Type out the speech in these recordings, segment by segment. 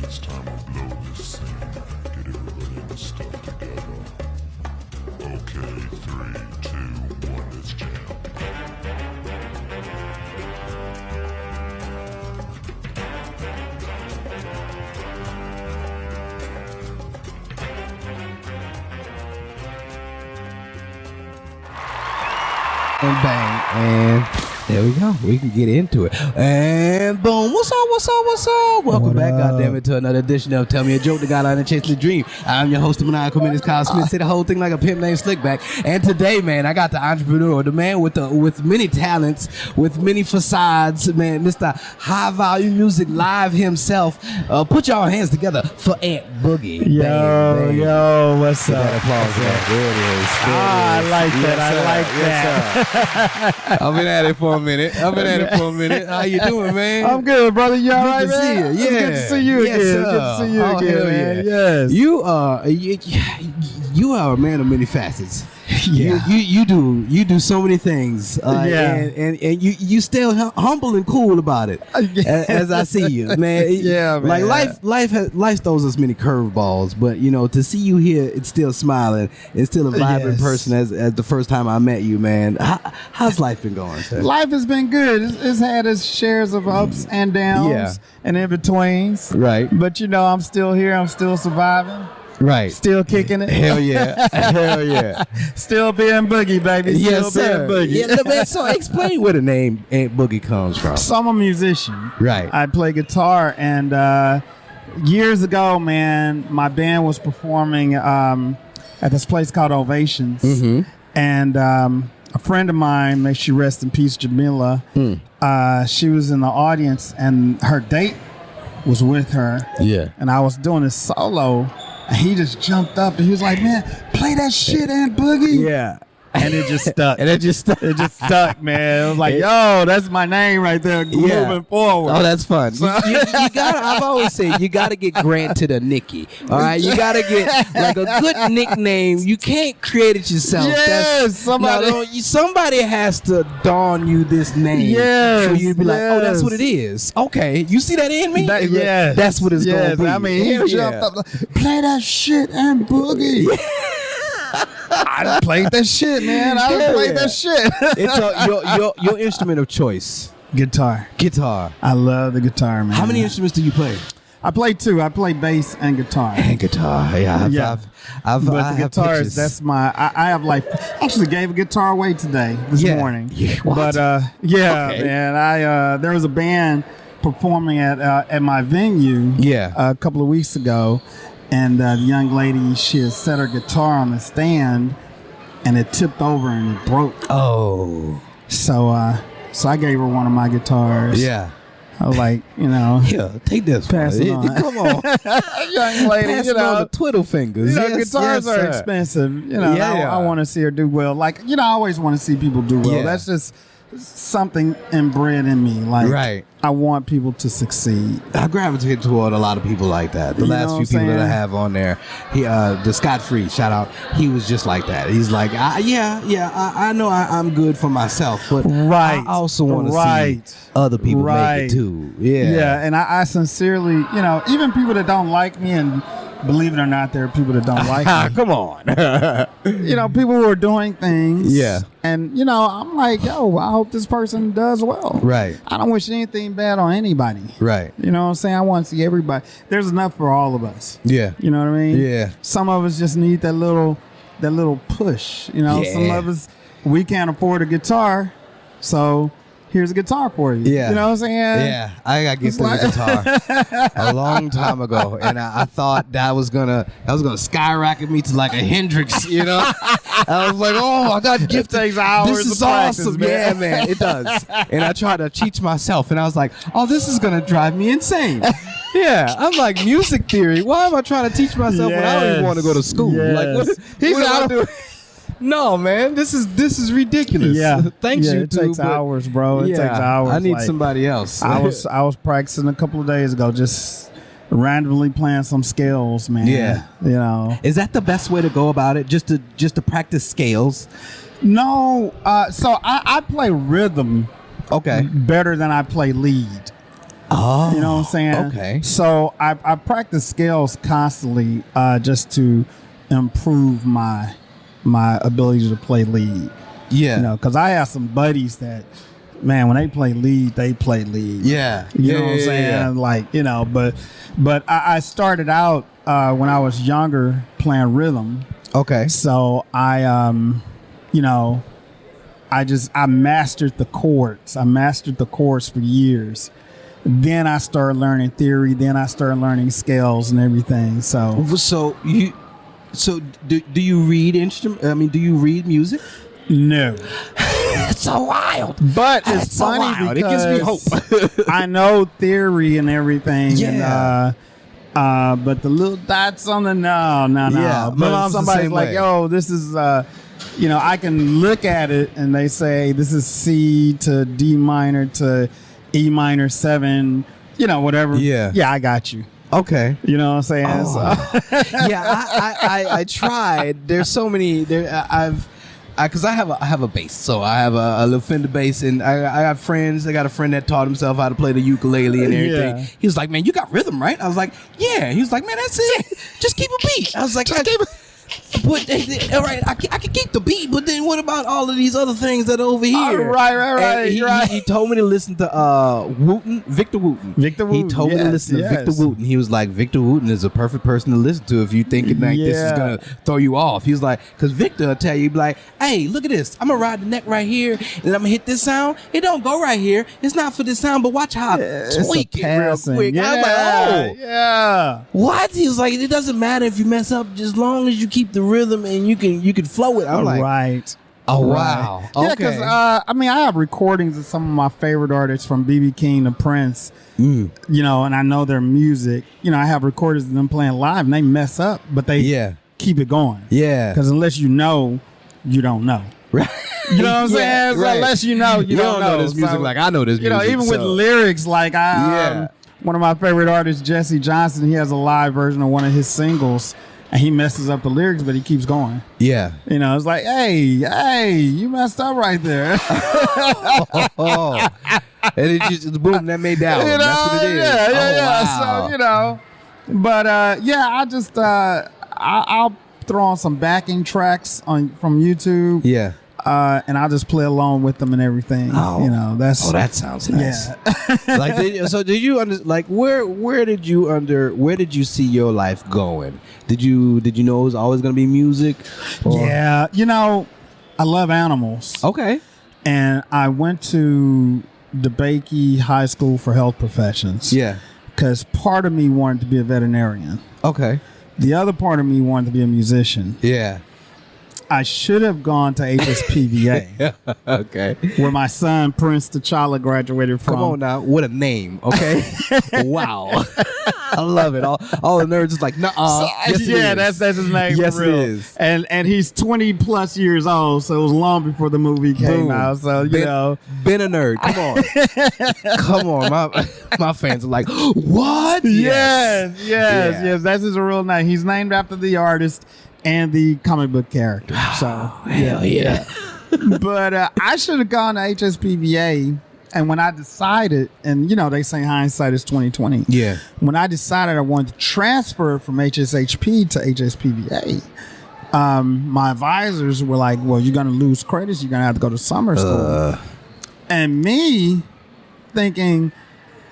It's time to blow this scene. Get everybody in the stuff together. Okay, 3, 2, 1, let's jam. And bang, and there we go. We can get into it. And boom. What's up? What's up? What's up? Welcome What back, up? goddammit, to another edition of Tell Me a Joke, the guy line and chase the dream. I'm your host of Maniacal Minutes, Kyle Smith. Say the whole thing like a pimp named Slickback. And today, man, I got the entrepreneur, the man with many talents, with many facades, man, Mr. High Volume Music Live himself. Put y'all hands together for Ant Boogie. Yo, what's Get up? that applause back. There it is. I like that. Yes, I sir. like that. I've been at it for a minute. How you doing, man? I'm good, brother. You all right, Good to man? see you. It's Yeah. good to see you Yes, again. sir. Good to see you Oh, again, hell man. yeah. Yes. You are a man of many facets. Yeah. You do so many things. Yeah. And you still humble and cool about it. As I see you, man. Yeah, man. Like life throws us many curveballs, but you know, to see you here, it's still smiling. It's still a vibrant Yes. person as the first time I met you, man. How's life been going, sir? Life has been good. It's had its shares of ups and downs Yeah. and in betweens. Right. But you know, I'm still here. I'm still surviving. Right. Still kicking it. Hell yeah. Hell yeah. Still being Boogie, baby. Yes, Still sir. being Boogie. Yeah, man, so explain where the name Ant Boogie comes from. So I'm a musician. Right. I play guitar, and years ago, man, my band was performing at this place called Ovations, and a friend of mine, may she rest in peace, Jamila, she was in the audience, and her date was with her, Yeah. and I was doing a solo, and he just jumped up, and he was like, "Man, play that shit, Ant Boogie." Yeah. And it just stuck. And it just It just stuck, man. It was like, yo, that's my name right there, Yeah. moving forward. Oh, that's fun. You gotta, I've always said, you gotta get Grant to the Nicky. All right, you gotta get like a good nickname. You can't create it yourself. Yes, somebody- somebody has to don you this name. Yes, for you to be like, oh, that's yes. what it is. Okay, you see that in me? Yes. That's what it's Yes. gonna be. I mean, he Hell jumped yeah. up like, play that shit, and Boogie. I done played that shit, man. I done Hell played yeah. that shit. It's your instrument of choice. Guitar. Guitar. I love the guitar, man. How many instruments do you play? I play two. I play bass and guitar. And guitar. Yeah. I've But I the have guitar pictures. is, that's my, I have like, actually gave a guitar away today, this Yeah. morning. Yeah, what? But, yeah, Okay. man, there was a band performing at my venue Yeah. a couple of weeks ago, and the young lady, she had set her guitar on the stand, and it tipped over and it broke. Oh. So I gave her one of my guitars. Yeah. I was like, you know, Yeah, take this. Pass one. it on. Come on. young lady, Pass you it on know. the twiddle fingers. You know, Yes, guitars yes, are sir. expensive. You know, Yeah, and yeah. I want to see her do well. Like, you know, I always want to see people do well. Yeah. That's just something inbred in me. Like, Right. I want people to succeed. I gravitate toward a lot of people like that. The You last know few what I'm people that I saying? have on there, he, the Scott Free, shout out. He was just like that. He's like, I know I'm good for myself, but Right. I also want to Right. see other people make Right. it too. Yeah, Yeah, and I sincerely, you know, even people that don't like me, and believe it or not, there are people that don't like me. Come on. You know, people who are doing things. Yeah. And, you know, I'm like, yo, I hope this person does well. Right. I don't wish anything bad on anybody. Right. You know what I'm saying? I want to see everybody. There's enough for all of us. Yeah. You know what I mean? Yeah. Some of us just need that little push. You know, Yeah. some of us, we can't afford a guitar, so here's a guitar for you. Yeah. You know what I'm saying? Yeah, I got gifted a guitar a long time ago, and I thought that was gonna skyrocket me to like a Hendrix, you know. I was like, oh, I got gifted. takes hours This is of practice, awesome, man. yeah, man, it does. And I tried to teach myself, and I was like, oh, this is gonna drive me insane. Yeah, I'm like music theory. Why am I trying to teach myself when I don't even want to go to school? Yes. Like, what? He what said, am I I doing? No, man, this is ridiculous. Yeah. Thanks, Yeah, you it takes hours, bro. It takes hours. I need Like, somebody else. I was practicing a couple of days ago, just randomly playing some scales, man. Yeah. You know. Is that the best way to go about it? Just to practice scales? No, so I play rhythm Okay. better than I play lead. Oh, You know what I'm saying? okay. So I practice scales constantly just to improve my ability to play lead. Yeah. You know, because I have some buddies that, man, when they play lead, they play lead. Yeah. You know what I'm saying? Yeah. Like, you know, but I started out when I was younger playing rhythm. Okay. So I, you know, I mastered the chords. I mastered the chords for years. Then I started learning theory. Then I started learning scales and everything. So do you read instrument? I mean, do you read music? no. It's so wild. But it's It's so funny wild. because It gives me hope. I know theory and everything. Yeah. And, but the little dots on the no. Yeah, my But mom's the somebody's same like, way. yo, this is you know, I can look at it and they say this is C to D minor to E minor 7, you know, whatever. Yeah. Yeah, I got you. Okay. You know what I'm saying? Oh. So, Yeah, I tried. There's so many. Because I have a bass, so I have a little Fender bass, and I got friends. I got a friend that taught himself how to play the ukulele and everything. Yeah. He was like, "Man, you got rhythm, right?" I was like, "Yeah." He was like, "Man, that's it. Just keep a beat." I was like, But all right, I can keep the beat, but then what about all of these other things that are over here? Right. And he told me to listen to Victor Wooten. Victor He Wooten, told me to yes, listen to yes. Victor Wooten. He was like, Victor Wooten is a perfect person to listen to if you thinking like this is Yeah. gonna throw you off. He was like, because Victor will tell you, he'd be like, hey, look at this. I'm gonna ride the neck right here, and I'm gonna hit this sound. It don't go right here. It's not for this sound, but watch how I It's a tweak it real passing. quick. Yeah, I was like, oh. yeah. What? He was like, it doesn't matter if you mess up, just as long as you keep the rhythm and you can flow it. I'm like, right. oh Right. wow, Yeah, okay. because I mean, I have recordings of some of my favorite artists from BB King to Prince. You know, and I know their music. You know, I have recordings of them playing live, and they mess up, but they Yeah. keep it going. Yeah. Because unless you know, you don't know. Right. You know what I'm Yeah, saying? So right. unless you know, you don't know this music So, like I know this you music. know, even with so- lyrics, like Yeah. one of my favorite artists, Jesse Johnson, he has a live version of one of his singles, and he messes up the lyrics, but he keeps going. Yeah. You know, it's like, hey, you messed up right there. Oh. And it just boom, that made that one. You know, That's what it is. Yeah. Oh, wow. So, you know, but I just I'll throw on some backing tracks from YouTube. Yeah. And I'll just play along with them and everything. Oh. You know, that's that sounds nice. yeah. Like, did you where did you see your life going? Did you know it was always going to be music? Or- Yeah, you know, I love animals. Okay. And I went to DeBakey High School for Health Professions. Yeah. Because part of me wanted to be a veterinarian. Okay. The other part of me wanted to be a musician. Yeah. I should have gone to HSPVA, Okay. where my son Prince T'Challa graduated from. Come on now, what a name, okay? Wow, I love it. All the nerds is like, nuh-uh. Yes, it yeah, is. that's his name. Yes, for real. it is. And he's 20 plus years old, so it was long before the movie came Boom. out. So you know, been a nerd. Come on, come on. My fans are like, what? yes. Yeah. That's his real name. He's named after the artist and the comic book character. So Hell yeah. but I should have gone to HSPVA. And when I decided, and you know, they say hindsight is 20/20. Yeah. When I decided I wanted to transfer from HSHP to HSPVA, my advisors were like, well, you're going to lose credits. You're going to have to go to summer school. And me thinking,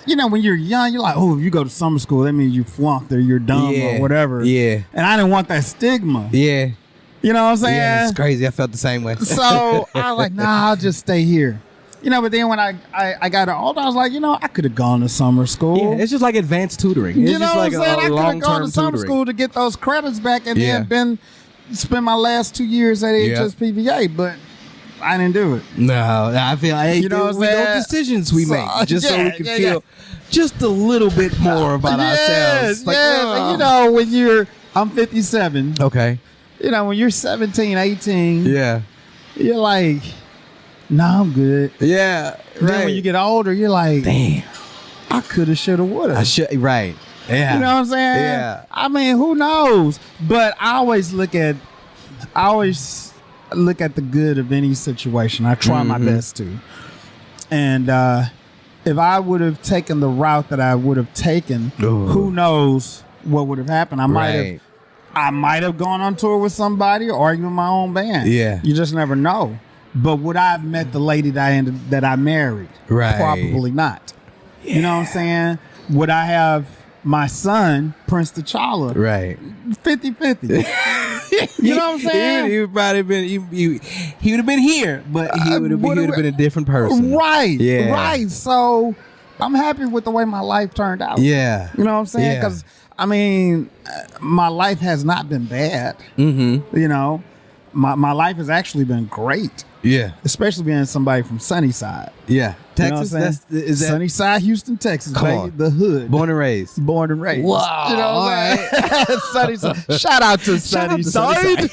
you know, when you're young, you're like, oh, if you go to summer school, that means you flunked or you're dumb Yeah. or whatever. Yeah. And I didn't want that stigma. Yeah. You know what I'm saying? Yeah, it's crazy. I felt the same way. So I was like, nah, I'll just stay here. You know, but then when I got older, I was like, you know, I could have gone to summer school. Yeah, it's just like advanced tutoring. It's You know just what like I'm saying? I could have gone long-term to summer tutoring. school to get those credits back and Yeah. then spend my last 2 years at Yeah. HSPVA, but I didn't do it. No, I feel like You know what I'm we know saying? decisions we So, make just so yeah, we can yeah, feel just a little bit more about ourselves. Like, And you know, when I'm 57, okay. you know, when you're 17, 18, Yeah. you're like, nah, I'm good. Yeah. Then when you get older, you're like, damn, I could have, should have, would I have. should right. Yeah. You know what I'm saying? Yeah. I mean, who knows? But I always look at the good of any situation. I try my best to. And if I would have taken the route that I would have taken, who knows what would have happened? I might have gone on tour with somebody or even my own band. Yeah. You just never know. But would I have met the lady that I married? Right. Probably not. Yeah. You know what I'm saying? Would I have my son, Prince T'Challa? Right. 50-50. You know what I'm saying? He would probably been he would have been here, but he would have been a different person. Right. Yeah. Right. So I'm happy with the way my life turned out. Yeah. You know what I'm saying? Yeah. Because I mean, my life has not been bad. Mm-hmm. You know, my life has actually been great. Yeah. Especially being somebody from Sunnyside. Yeah. Texas? You know is that Sunnyside, Houston, Texas, baby, the hood. Born and raised. Born and raised. Wow. You know what I'm saying? Sunnyside. Shout out to Sunnyside.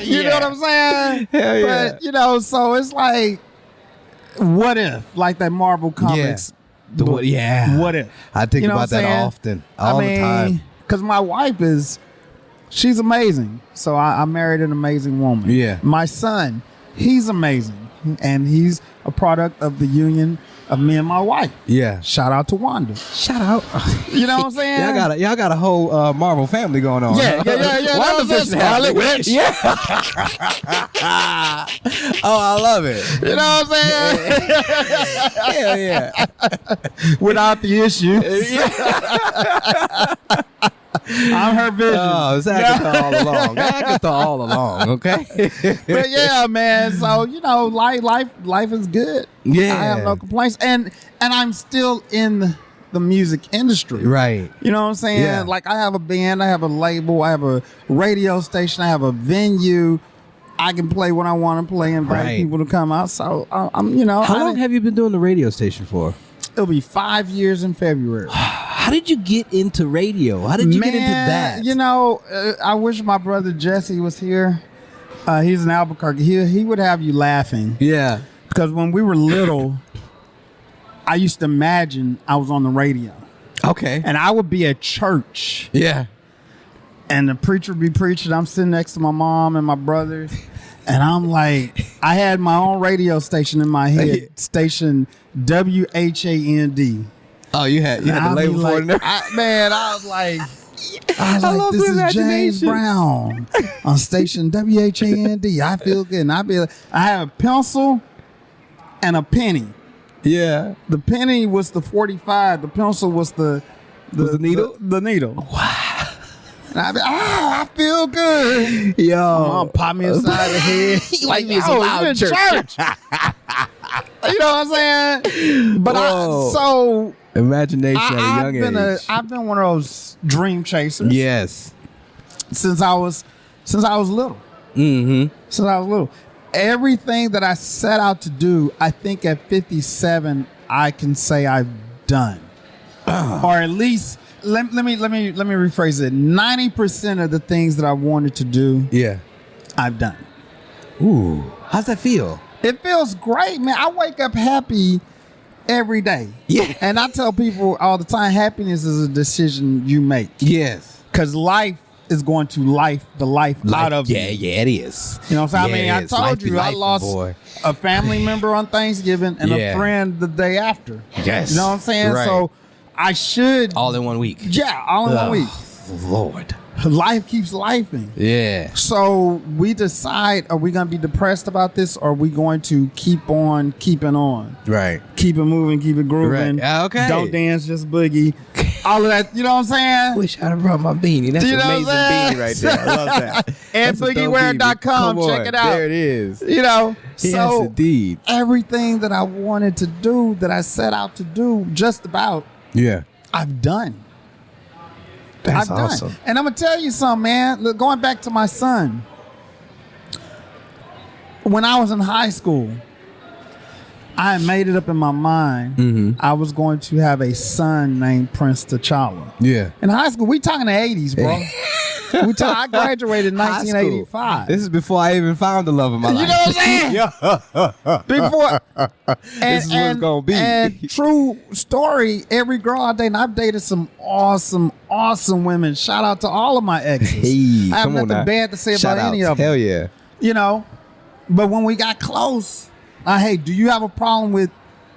You know what I'm saying? Hell yeah. But, you know, so it's like, what if? Like that Marvel Comics. Yeah. What if? I think about that often. All the time. Because my wife she's amazing. So I married an amazing woman. Yeah. My son, he's amazing. And he's a product of the union of me and my wife. Yeah. Shout out to Wanda. Shout out. You know what I'm saying? Y'all got a whole Marvel family going on. Yeah. Wanda Vision Scarlet Witch. Yeah. Oh, I love it. You know what I'm saying? Hell yeah. Without the issue. I'm her vision. Oh, it's Agatha all along. Agatha all along, okay? But yeah, man. So, you know, life is good. Yeah. I have no complaints. And I'm still in the music industry. Right. You know what I'm saying? Yeah. Like, I have a band, I have a label, I have a radio station, I have a venue. I can play when I want to play, invite people to come out. So, I'm, you know. How long have you been doing the radio station for? It'll be 5 years in February. How did you get into radio? How did you get into that? You know, I wish my brother Jesse was here. He's in Albuquerque. He would have you laughing. Yeah. Because when we were little, I used to imagine I was on the radio. Okay. And I would be at church. Yeah. And the preacher would be preaching. I'm sitting next to my mom and my brothers. And I'm like, I had my own radio station in my head. Station WHAND. Oh, you had the label for it. I was like, this is James Brown on station WHAND. I feel good. And I have a pencil and a penny. Yeah. The penny was the 45. The pencil was the needle? The needle. Wow. And I feel good. Yo. Mom pop me inside the head. Like, you're in church. You know what I'm saying? But imagination at a young age. I've been one of those dream chasers. Yes. Since I was little. Mm-hmm. Since I was little. Everything that I set out to do, I think at 57, I can say I've done. Or at least, let me rephrase it. 90% of the things that I wanted to do, I've done. Ooh. How's that feel? It feels great, man. I wake up happy every day. Yeah. And I tell people all the time, happiness is a decision you make. Yes. Because life is going to life out of you. Yeah, it is. You know what I'm saying? Yeah, I mean, I told you I lost a family member on Thanksgiving and a friend the day after. Yes. You know what I'm saying? Right. So I should. All in 1 week. Yeah, all in 1 week. Lord. Life keeps lifing. Yeah. So we decide, are we going to be depressed about this, or are we going to keep on keeping on? Right. Keep it moving, keep it grooving. Right. Okay. Don't dance, just boogie. All of that, you know what I'm saying? Wish I'd have brought my beanie. That's an amazing beanie right there. I love that. And boogiewear.com, check it out. There it is. You know, yes, so indeed. Everything that I wanted to do, that I set out to do, just about, I've done. That's awesome. And I'm going to tell you something, man. Look, going back to my son. When I was in high school, I had made it up in my mind I was going to have a son named Prince T'Challa. Yeah. In high school, we talking the 80s, bro. I graduated in 1985. This is before I even found the love of my life. You know what I'm saying? Before. This is what it's going to be. And true story, every girl I dated, I've dated some awesome women. Shout out to all of my exes. Hey, I have come on nothing now. bad to say Shout about any of them. Hell yeah. You know, but when we got close, hey, do you have a problem with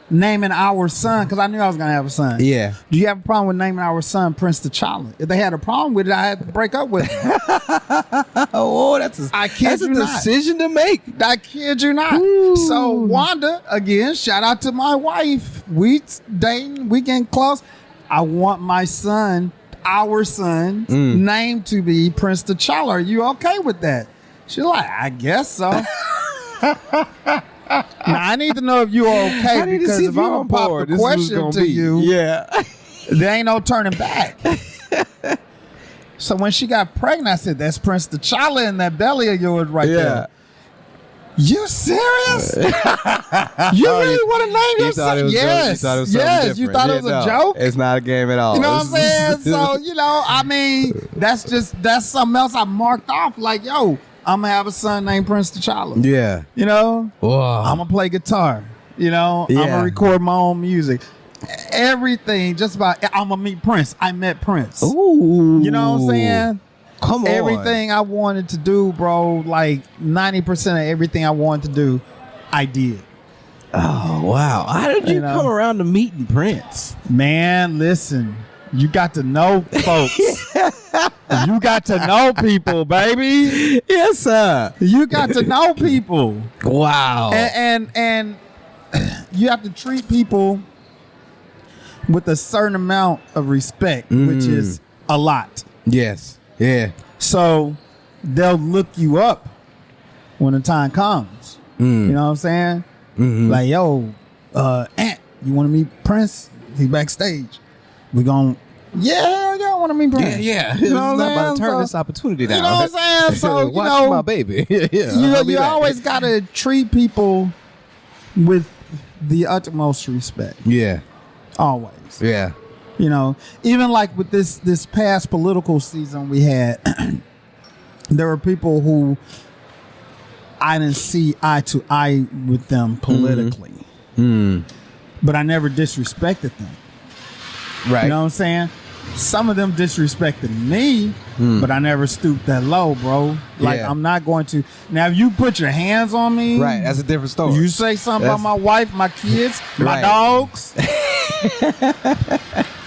naming our son, because I knew I was gonna have a son. Yeah. Do you have a problem with naming our son Prince T'Challa? If they had a problem with it, I had to break up with him. Oh, that's a decision to make. I kid you not. Ooh. So Wanda, again, shout out to my wife. We dating, we getting close. I want my son, our son, name to be Prince T'Challa. Are you okay with that? She's like, I guess so. Now I need to know if you're okay, because if I'm gonna pop the question to you, there ain't no turning back. So when she got pregnant, I said, "That's Prince T'Challa in that belly of yours right there." You serious? You really want to name your son? Yes. You thought it was a joke? It's not a game at all. You know what I'm saying? So, I mean, that's something else I marked off. Like, yo, I'm going to have a son named Prince T'Challa. Yeah. I'm Wow. going to play guitar. I'm going to record my own music. Everything, just about, I'm going to meet Prince. I met Prince. Ooh. You know what I'm saying? Come on. Everything I wanted to do, bro, like 90% of everything I wanted to do, I did. Oh, wow. How did you come around to meeting Prince? Man, listen, you got to know folks. You got to know people, baby. Yes, sir. You got to know people. Wow. And you have to treat people with a certain amount of respect, which is a lot. Yes. Yeah. So they'll look you up when the time comes. You know what I'm saying? Mm-hmm. Like, yo, Ant, you want to meet Prince? He's backstage. We gon' I want to meet Prince. Yeah. You know I'm not about to turn this opportunity down. You know what I'm saying? So, watch my baby. You always got to treat people with the utmost respect. Yeah. Always. Yeah. Even like with this past political season we had, there were people who I didn't see eye to eye with them politically. But I never disrespected them. Right. You know what I'm saying? Some of them disrespected me, but I never stooped that low, bro. Like, I'm not going to. Now, if you put your hands on me. Right, that's a different story. You say something about my wife, my kids, my dogs.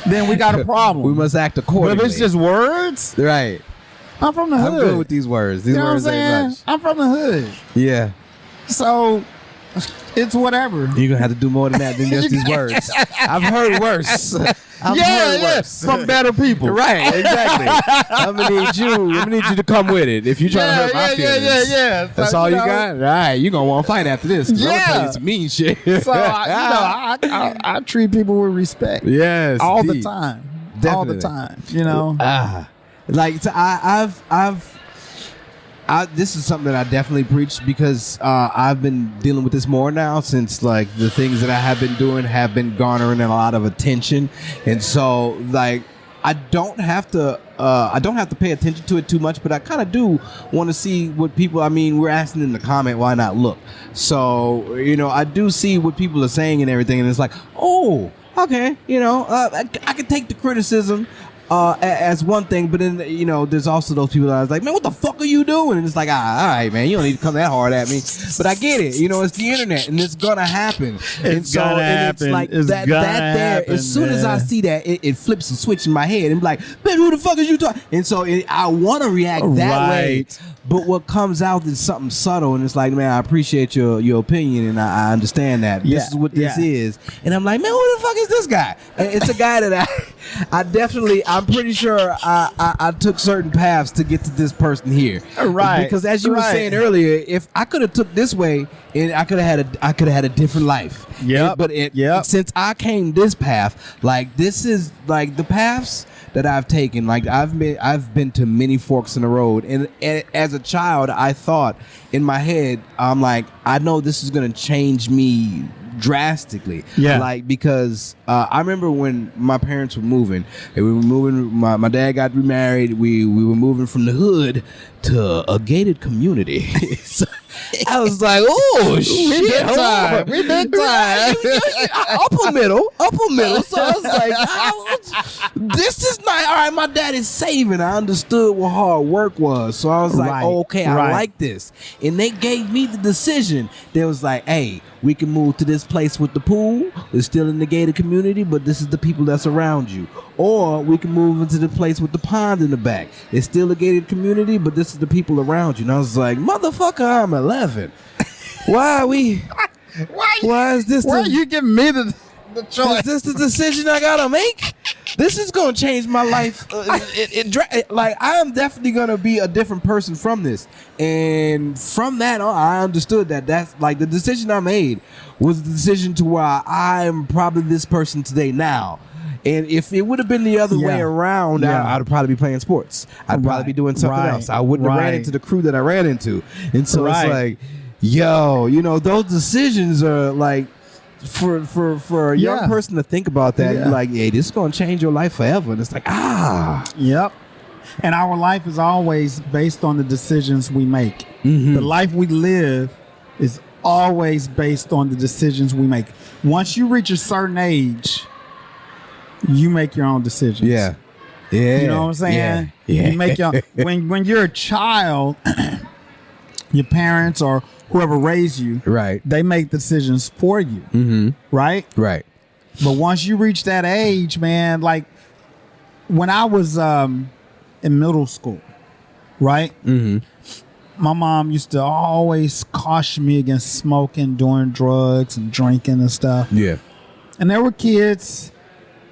Then we got a problem. We must act accordingly. But if it's just words. Right. I'm from the hood. I'm good with these words. These words ain't much. I'm from the hood. Yeah. So it's whatever. You're going to have to do more than that than just these words. I've heard worse. I've heard worse. From better people. Right, exactly. I'm going to need you to come with it if you're trying to hurt my feelings. Yeah. That's all you got? All right, you're going to want to fight after this. I'm going to tell you some mean shit. So, I treat people with respect. Yes. All the time. Definitely. All the time, Like, so this is something that I definitely preach, because I've been dealing with this more now, since like the things that I have been doing have been garnering a lot of attention, and so like I don't have to pay attention to it too much, but I kind of do want to see what people. I mean, we're asking in the comment, why not look? So I do see what people are saying and everything, and it's like, oh, okay, I can take the criticism. As one thing, but then there's also those people that I was like, man, what the fuck are you doing? And it's like, all right, man, you don't need to come that hard at me. But I get it, it's the internet, and it's gonna happen. It's gonna happen. It's like it's that happen, there. As soon as I see that, it flips a switch in my head, and be like, man, who the fuck is you talking? And so I want to react that way, but what comes out is something subtle, and it's like, man, I appreciate your opinion, and I understand that. This is what this is, and I'm like, man, who the fuck is this guy? And it's a guy that I'm pretty sure I took certain paths to get to this person here. Right. Because as you were saying earlier, if I could have took this way, and I could have had a different life. Yeah. But since I came this path, like this is like the paths that I've taken. Like I've been to many forks in the road, and as a child, I thought in my head, I'm like, I know this is gonna change me drastically. Like because I remember when my parents were moving, and we were moving. My dad got remarried. We were moving from the hood to a gated community. I was like, oh shit, big time. We big time. upper middle. So I was like, this is not all right. My dad is saving. I understood what hard work was, so I was like, Right, oh, okay, I right. like this. And they gave me the decision. They was like, hey, we can move to this place with the pool. It's still in the gated community, but this is the people that's around you. Or we can move into the place with the pond in the back. It's still a gated community, but this is the people around you. And I was like, motherfucker, I'm 11. Why are we? Why is this? Why are you giving me the Is choice? this the decision I gotta make? This is gonna change my life. Like I am definitely gonna be a different person from this. And from that on, I understood that that's like the decision I made was the decision to why I'm probably this person today now. And if it would have been the other way around, I'd probably be playing sports. I'd probably be doing something else. I wouldn't have ran into the crew that I ran into. And so it's like, yo, you know, those decisions are like, for a young person to think about that, you're like, hey, this is gonna change your life forever. And it's like, Yep. And our life is always based on the decisions we make. The life we live is always based on the decisions we make. Once you reach a certain age, you make your own decisions. Yeah. You know what I'm saying? Yeah. You make your when you're a child, your parents or whoever raised you, Right. they make decisions for you. Right? Right. But once you reach that age, man, like when I was in middle school, right? My mom used to always caution me against smoking, doing drugs and drinking and stuff. Yeah. And there were kids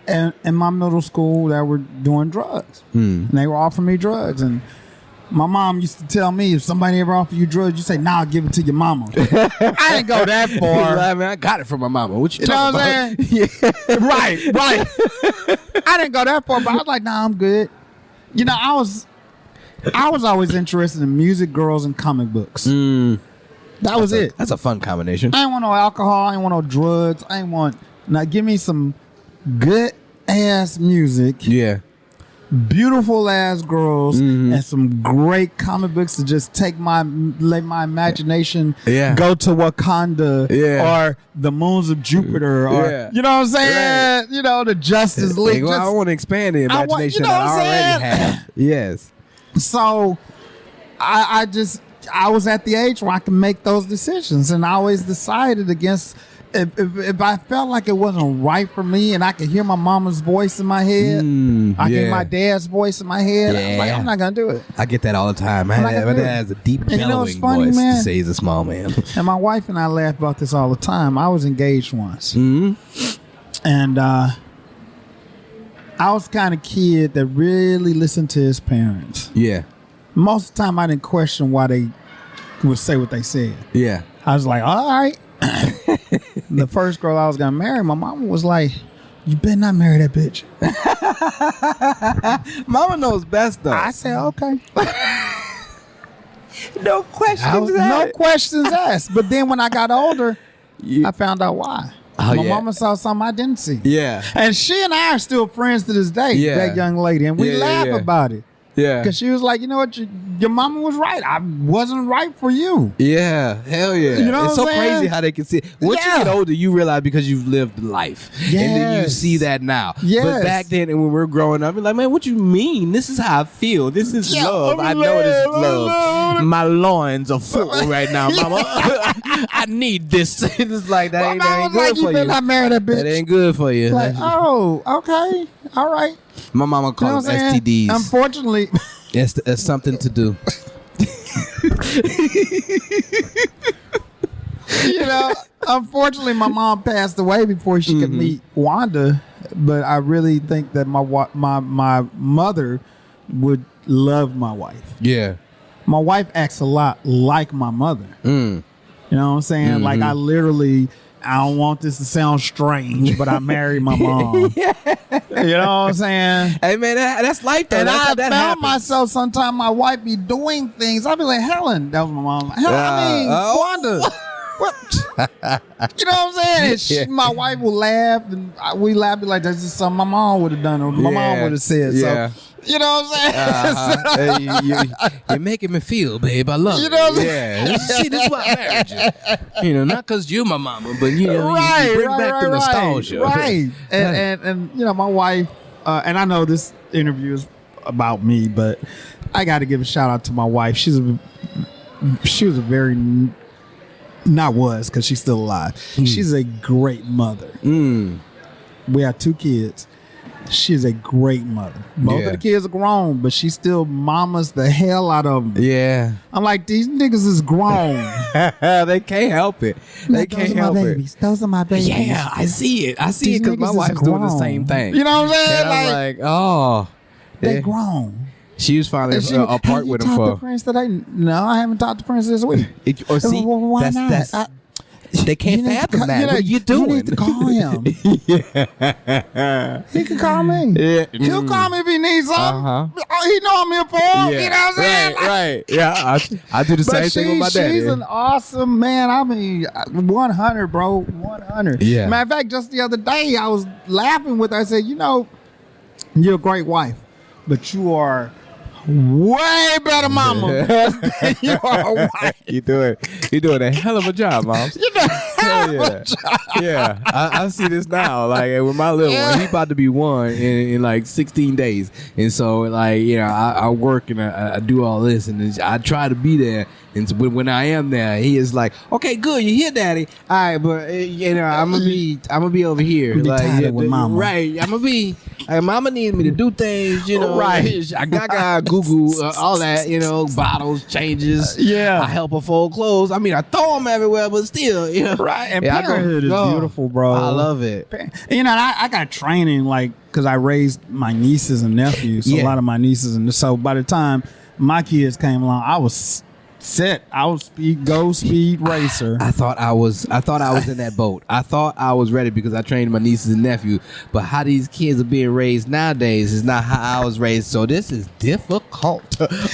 in my middle school that were doing drugs. And they were offering me drugs. And my mom used to tell me, if somebody ever offered you drugs, you say, nah, give it to your mama. I didn't go that far. I mean, I got it from my mama. What you You know talking what about? I'm saying? Right. I didn't go that far, but I was like, nah, I'm good. You know, I was always interested in music, girls, and comic books. That was it. That's a fun combination. I ain't want no alcohol. I ain't want no drugs. I ain't want. Now, give me some good ass music. Yeah. Beautiful ass girls and some great comic books to just let my imagination go to Wakanda or the moons of Jupiter or you know what I'm saying? Right. You know, the Justice League. Well, I want to expand the imagination that I already have. Yes. So I was at the age where I can make those decisions, and I always decided against. If I felt like it wasn't right for me and I could hear my mama's voice in my head, I hear my dad's voice in my head, I'm like, I'm not going to do it. I get that all the time. My dad has a deep bellowing voice to say he's a small man. And my wife and I laugh about this all the time. I was engaged once. And I was kind of kid that really listened to his parents. Yeah. Most of the time I didn't question why they would say what they said. Yeah. I was like, all right. The first girl I was gonna marry, my mama was like, "You better not marry that bitch." Mama knows best, though. I said, "Okay." No questions asked. No questions asked. But then when I got older, I found out why. My mama saw something I didn't see. Yeah. And she and I are still friends to this day. That young lady, and we laugh about it. Yeah. Because she was like, you know what? Your mama was right. I wasn't right for you. Yeah. Hell yeah. You know it's what so I'm saying? crazy how they can see. Once you get older, you realize because you've lived life. And then you see that now. Yes. But back then, and when we were growing up, you're like, man, what you mean? This is how I feel. This is love. I know this is love. My loins are full right now, mama. I need this. It's like, that ain't good for you. Not marry that bitch. That ain't good for you. Like, oh, okay. All right. My mama calls them STDs. Unfortunately, it's something to do. you know, unfortunately, my mom passed away before she could meet Wanda. But I really think that my mother would love my wife. Yeah. My wife acts a lot like my mother. You know what I'm saying? Like I don't want this to sound strange, but I married my mom. You know what I'm saying? Hey, man, that's life, though. And that's I how that found happens. myself sometimes my wife be doing things. I'll be like, Helen. That was my mom. Helen, Wanda. What? You know what I'm saying? And my wife will laugh, and we laugh like that's just something my mom would have done, or my mom would have said. Yeah. So, you know what I'm saying? You're making me feel, babe. I love You know it. what I'm Yeah. See, this is why I married you. You know, not because you're my mama, but you know, you bring back the nostalgia. Right. And you know, my wife, and I know this interview is about me, but I got to give a shout out to my wife. She was a very, not was, because she's still alive. She's a great mother. We have 2 kids. She's a great mother. Both of the kids are grown, but she still mamas the hell out of them. Yeah. I'm like, these niggas is grown. They can't help it. They can't help it. Those are my babies. Yeah, I see it. I see it because my niggas is wife's doing the grown. same thing. You know what I'm saying? And I'm like, oh. they Yeah. grown. She was finally apart with him Have you talked for. to Prince today? No, I haven't talked to Prince this week. Or see, Well, why not? that's they can't You need to fathom ca- that. you know, What are you doing? You need to call him. He can call me. Yeah. He'll call me if he needs something. Uh-huh. He know I'm here for him. Yeah. You know what I'm saying? Right. Yeah, I do the same thing with my daddy. She's an awesome man. I mean, 100, bro. 100. Yeah. Matter of fact, just the other day, I was laughing with her. I said, you know, you're a great wife, but you are way better mama than you are a wife. You're doing a hell of a job, Mom. You know, Hell yeah. Yeah, I see this now. Like with my little one, he about to be 1 in like 16 days, and so like you know, I work and I do all this, and I try to be there. And so when I am there, he is like, "Okay, good, you here, Daddy? All right, but you know, I'm gonna be over here, Be like tired with mama. right? I'm gonna be. Mama needs me to do things, you know. Right. I got Google all that, you know, bottles, changes. Yeah. I help her fold clothes. I mean, I throw them everywhere, but still, you know. Right. And Yeah, parenthood is beautiful, bro. I love it. You know, I got training, like, because I raised my nieces and nephews, so a Yeah. lot of my nieces, and so by the time my kids came along, I was set. I was speed racer. I thought I was in that boat. I thought I was ready because I trained my nieces and nephews. But how these kids are being raised nowadays is not how I was raised. So this is difficult.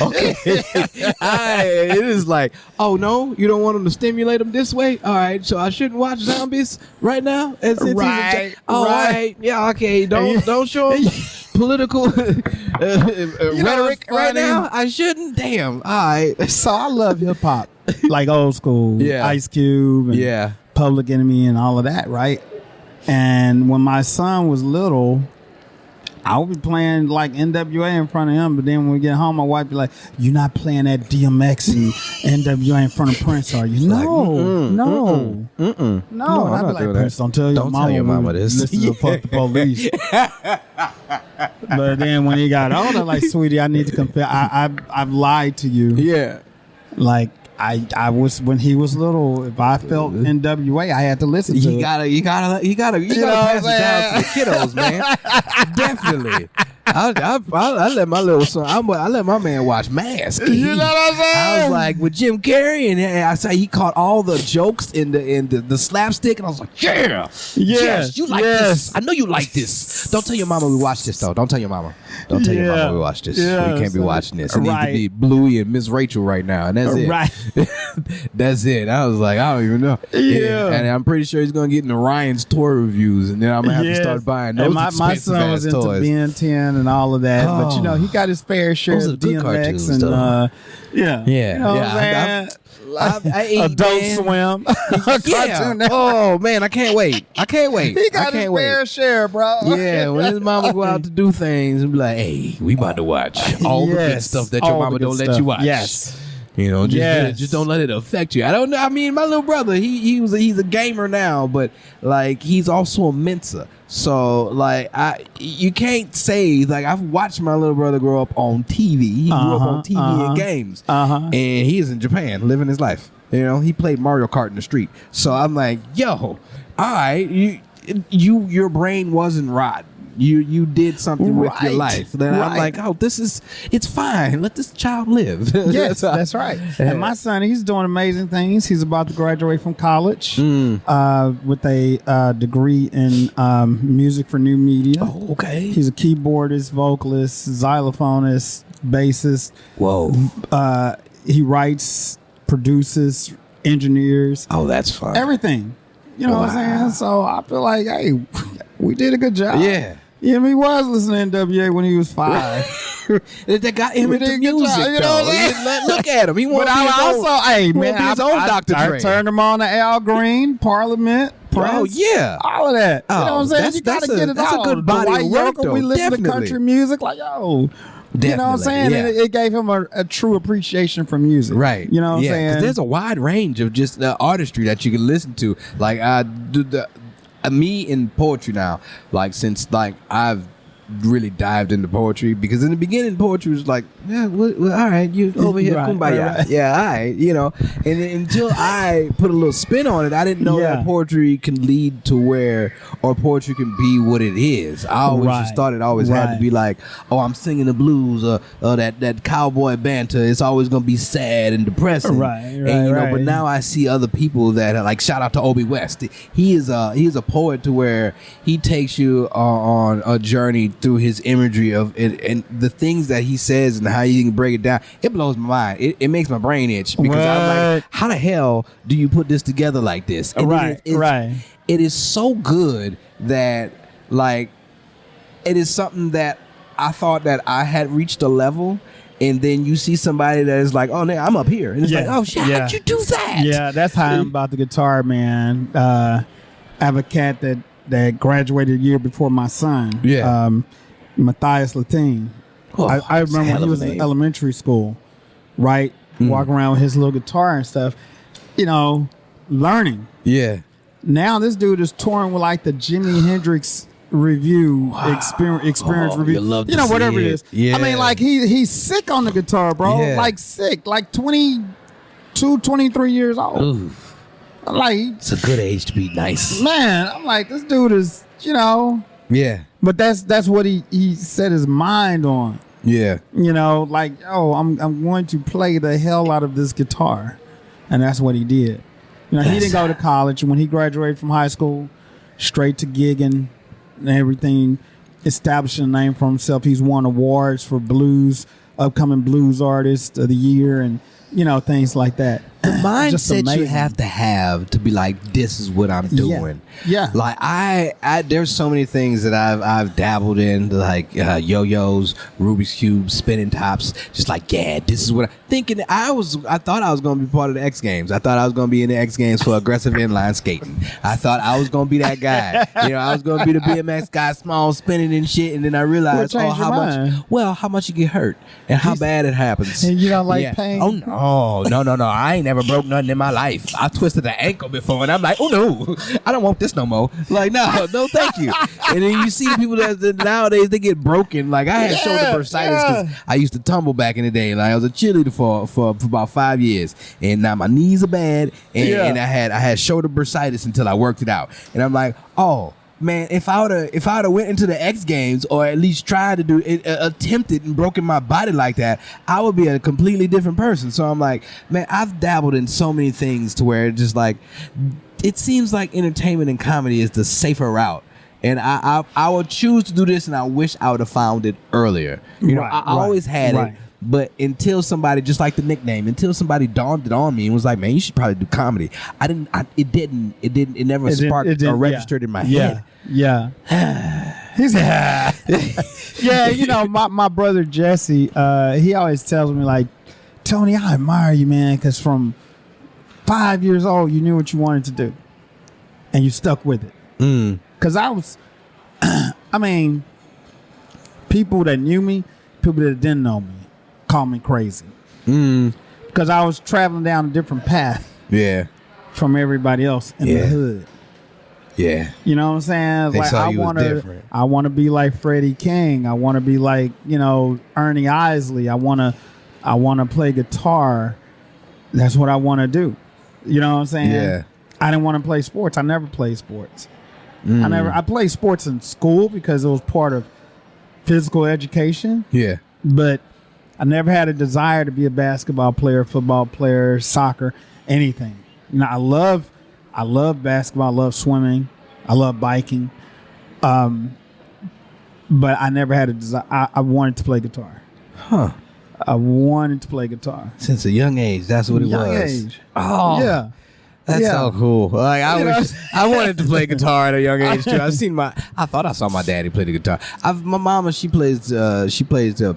Okay, it is like, oh no, you don't want them to stimulate them this way. All right, so I shouldn't watch zombies right now. As if he's a Right, all right. right, yeah, okay. Don't show them political rhetoric right funny? now. I shouldn't. Damn. All right. So I love hip hop, like old school, Yeah. Ice Cube, and Yeah. Public Enemy, and all of that, right? And when my son was little, I would be playing like NWA in front of him, but then when we get home, my wife be like, "You're not playing that DMX and NWA in front of Prince, are you?" No. No, And I'm I'd be not like, doing Prince, that. don't tell your mama this. Listen to Fuck the Police. But then when he got older, like, sweetie, I need to confess, I've lied to you. Yeah. Like, I was, when he was little, if I felt NWA, I had to listen to You it. gotta pass it down to the kiddos, man. Definitely. I let my little son. I let my man watch Mask. You know what I'm saying? I was like with Jim Carrey, and I say he caught all the jokes in the slapstick, and I was like, yes, you like this. I know you like this. Don't tell your mama we watched this though. Don't tell your mama. Don't tell your mama we watched this. Yeah, we can't be so- watching this. It needs to right. be Bluey and Miss Rachel right now, and that's it. Right. That's it. I was like, I don't even know. Yeah. And I'm pretty sure he's gonna get into Ryan's toy reviews, and then I'm gonna have to start buying those And my expensive son was ass into toys. Ben 10 and all of that, but you know, he got his fair share Those are of good cartoons, DMX and though. yeah, Yeah, you know yeah. what I'm saying? I ate, Adult man. Swim. Yeah. Cartoon Network. Oh man, I can't wait. He I got his can't fair wait. share, bro. Yeah, when his mama go out to do things and be like, "Hey, we about to watch all the good Yes, stuff that your all the mama good don't let stuff. you watch." Yes. You know, Yes. just don't let it affect you. I don't know. I mean, my little brother, he's a gamer now, but like he's also a Mensa. So like you can't say like I've watched my little brother grow up on TV. He grew up on TV and games, and he's in Japan living his life. You know, he played Mario Kart in the street. So I'm like, yo, all right, your brain wasn't rotten. You did something with your life. Then I'm like, oh, it's fine. Let this child live. Yes, that's right. And my son, he's doing amazing things. He's about to graduate from college with a degree in music for new media. Oh, okay. He's a keyboardist, vocalist, xylophonist, bassist. Whoa. He writes, produces, engineers, Oh, that's fun. everything. You know what I'm saying? So I feel like, hey, we did a good job. Yeah. Yeah, he was listening to NWA when he was 5. That got him We into did a good music, job, you know what I'm saying? Look at him. He But wanted to be his I own. also, hey, he wanna man, be his own Dr. I Dre. turned him on to Al Green, Parliament, Prince. Oh, yeah. All of that. You know what I'm saying? You got to get it that's a all. good body Dwight of work, Yoakam, we though. listen to Definitely. country music like, yo. You know what I'm saying? Definitely, And yeah. it gave him a true appreciation for music. Right. You know what I'm saying? Because there's a wide range of just artistry that you can listen to. Like, me in poetry now, like, since, like, I've really dived into poetry, because in the beginning poetry was like, yeah, well, all right, you over here, Right, kumbaya. right. Yeah, all right, you know. And then until I put a little spin on it, I didn't know that poetry can lead to where, or poetry can be what it is. I always just thought it always had to be like, oh, I'm singing the blues, or that cowboy banter. It's always gonna be sad and depressing. Right, But now I see other people that are like, shout out to Obi West. He is a poet to where he takes you on a journey through his imagery of it, and the things that he says and how you can break it down. It blows my mind. It makes my brain itch, because I'm like, how the hell do you put this together like this? And it is so good that, like, it is something that I thought that I had reached a level, and then you see somebody that is like, oh, man, I'm up here, and it's like, oh shit, how'd you do that? Yeah, that's how I'm about the guitar, man. I have a cat that graduated a year before my son. Yeah. Matthias Latine. Oh, I remember when he was in elementary school, right? Walking around with his little guitar and stuff, you know, learning. Yeah. Now this dude is touring with like the Jimi Hendrix review experience review. You know, whatever it is. Yeah. I mean, like he's sick on the guitar, bro. Yeah. Like sick, like 22, 23 years old. Ooh, Like, it's a good age to be nice. man, I'm like, this dude is, you know. Yeah. But that's what he set his mind on. Yeah. You know, like, oh, I'm going to play the hell out of this guitar. And that's what he did. You know, he didn't go to college. When he graduated from high school, straight to gigging and everything, establishing a name for himself. He's won awards for upcoming blues artist of the year, and, you know, things like that. The mindset you amazing. have to be like, this is what I'm doing. Yeah. Like I there's so many things that I've dabbled in, like yo-yos, Rubik's cubes, spinning tops. Just like, yeah, this is what I thought I was going to be part of the X Games. I thought I was going to be in the X Games for aggressive inline skating. I thought I was going to be that guy. You know, I was going to be the BMX guy, small spinning and shit. And then I realized, how much you get hurt and how bad it happens. And you don't like pain? Oh no. I ain't never broke nothing in my life. I twisted an ankle before, and I'm like, oh no, I don't want this no more. Like, no, thank you. And then you see the people that nowadays they get broken. Like, I had shoulder bursitis because I used to tumble back in the day. Like, I was a cheerleader for about 5 years, and now my knees are bad, and I had shoulder bursitis until I worked it out. And I'm like, oh. Man, if I would've went into the X Games, or at least tried to do it, attempted and broken my body like that, I would be a completely different person. So I'm like, man, I've dabbled in so many things to where it just like, it seems like entertainment and comedy is the safer route. And I would choose to do this, and I wish I would have found it earlier. You know, I always had it. But until somebody, just like the nickname, until somebody dawned it on me and was like, man, you should probably do comedy. It never sparked or registered in my head. Yeah. Yeah, you know, my brother Jesse, he always tells me, like, Tony, I admire you, man, because from 5 years old, you knew what you wanted to do. And you stuck with it. Because I was, I mean, people that knew me, people that didn't know me, call me crazy, because I was traveling down a different path from everybody else in the hood. You know what I'm saying? They like, saw you as different. I want to be like Freddie King. I want to be like, you know, Ernie Isley. I want to play guitar. That's what I want to do. You know what I'm saying? I didn't want to play sports. I never played sports. I played sports in school because it was part of physical education. But I never had a desire to be a basketball player, football player, soccer, anything. You know, I love basketball. I love swimming. I love biking. But I never had a desire. I wanted to play guitar. I wanted to play guitar. Since a young age, that's what it Young was. age. Oh, Yeah. that's Yeah. so cool. Like I wanted to play guitar at a young age too. I thought I saw my daddy play the guitar. My mama, she plays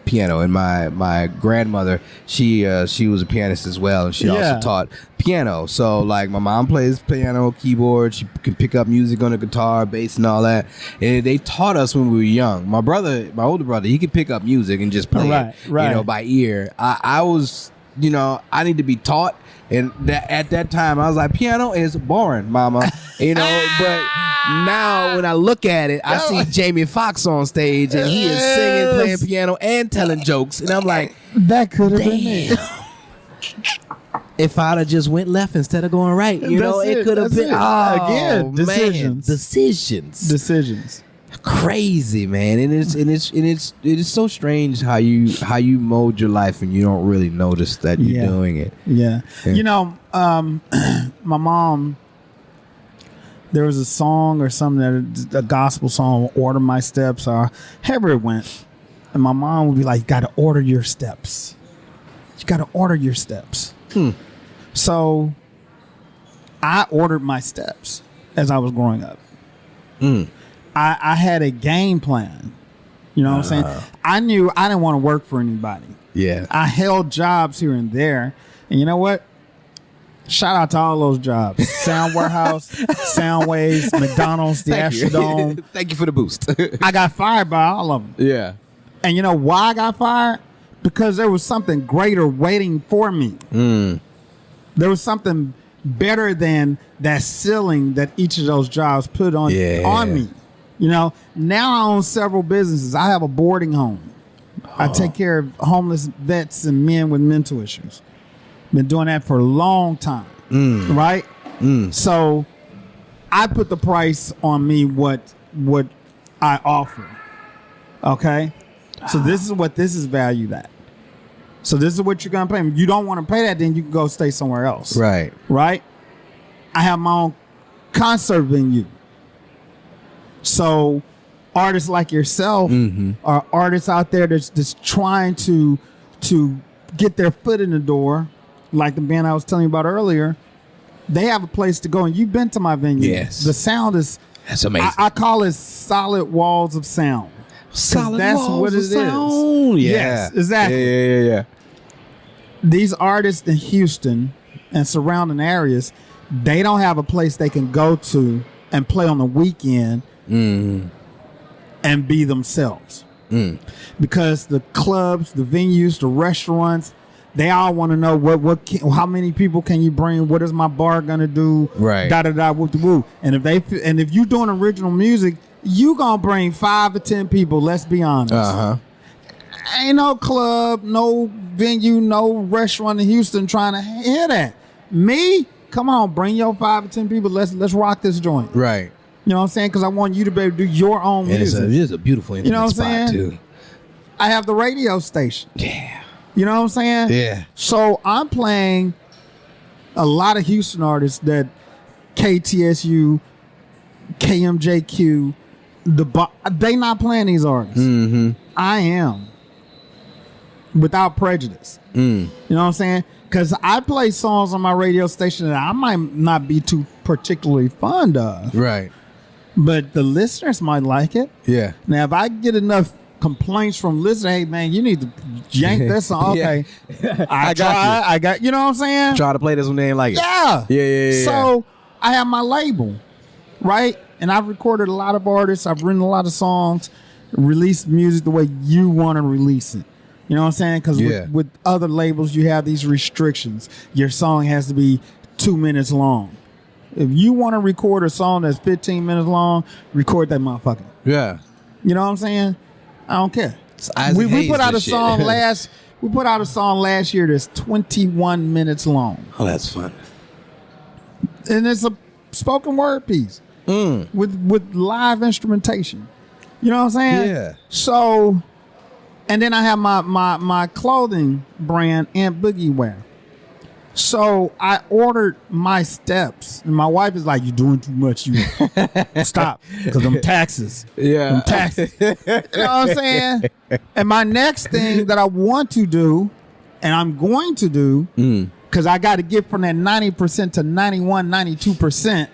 piano, and my grandmother, she was a pianist as well, and she also taught piano. So like my mom plays piano, keyboard. She can pick up music on the guitar, bass, and all that. And they taught us when we were young. My older brother, he could pick up music and just play it, by ear. I was, I need to be taught. And at that time, I was like, piano is boring, mama. But now when I look at it, I see Jamie Foxx on stage, and he is singing, playing piano, and telling jokes. And I'm like, that could have been me. If I'd have just went left instead of going right, it could have been. Again, decisions. Decisions. Crazy, man, and it is so strange how you mold your life and you don't really notice that you're doing it. Yeah. My mom, there was a song or something, a gospel song, "Order My Steps," or however it went, and my mom would be like, "You got to order your steps. You got to order your steps." So I ordered my steps as I was growing up. I had a game plan. You know what I'm saying? I knew I didn't want to work for anybody. Yeah. I held jobs here and there. And you know what? Shout out to all those jobs. Sound Warehouse, Soundwaves, McDonald's, the Astrodome. Thank you for the boost. I got fired by all of them. Yeah. And you know why I got fired? Because there was something greater waiting for me. There was something better than that ceiling that each of those jobs put on me. Now I own several businesses. I have a boarding home. I take care of homeless vets and men with mental issues. Been doing that for a long time, right? So I put the price on me what I offer. Okay, so this is what this is valued at. So this is what you're gonna pay. If you don't want to pay that, then you can go stay somewhere else. Right. I have my own concert venue. So artists like yourself are artists out there that's trying to get their foot in the door, like the band I was telling you about earlier. They have a place to go, and you've been to my venue. Yes. The sound is... That's amazing. I call it solid walls of sound. Solid that's walls what it of is. sound. Yeah. Yes, exactly. Yeah. These artists in Houston and surrounding areas, they don't have a place they can go to and play on the weekend and be themselves. Because the clubs, the venues, the restaurants, they all want to know how many people can you bring? What is my bar gonna do? Right. Da da da whoop de whoop. And if you're doing original music, you gonna bring 5 to 10 people. Let's be honest. Ain't no club, no venue, no restaurant in Houston trying to hear that. Me, come on, bring your 5 to 10 people. Let's rock this joint. Right. You know what I'm saying? Because I want you to be able to do your own music. It is a beautiful intimate spot too. I have the radio station. Yeah. You know what I'm saying? Yeah. So I'm playing a lot of Houston artists that KTSU, KMJQ, they not playing these artists. I am. Without prejudice. You know what I'm saying? Because I play songs on my radio station that I might not be too particularly fond of. Right. But the listeners might like it. Yeah. Now, if I get enough complaints from listeners, hey, man, you need to yank this song. Okay. I got, you know what I'm saying? Try to play this one, they ain't like it. Yeah. So I have my label, right? And I've recorded a lot of artists. I've written a lot of songs, released music the way you want to release it. You know what I'm saying? Because with other labels, you have these restrictions. Your song has to be 2 minutes long. If you want to record a song that's 15 minutes long, record that motherfucker. Yeah. You know what I'm saying? I don't care. We put out a song We put out a song last year that's 21 minutes long. Oh, that's fun. And it's a spoken word piece with live instrumentation. You know what I'm saying? Yeah. So, and then I have my clothing brand, Ant Boogie Wear. So I ordered my steps, and my wife is like, "You're doing too much. You stop, because them taxes. Yeah, them taxes. You know what I'm saying? And my next thing that I want to do and I'm going to do, because I got to get from that 90% to 91, 92%.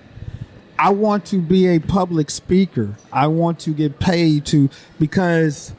I want to be a public speaker. I want to get paid because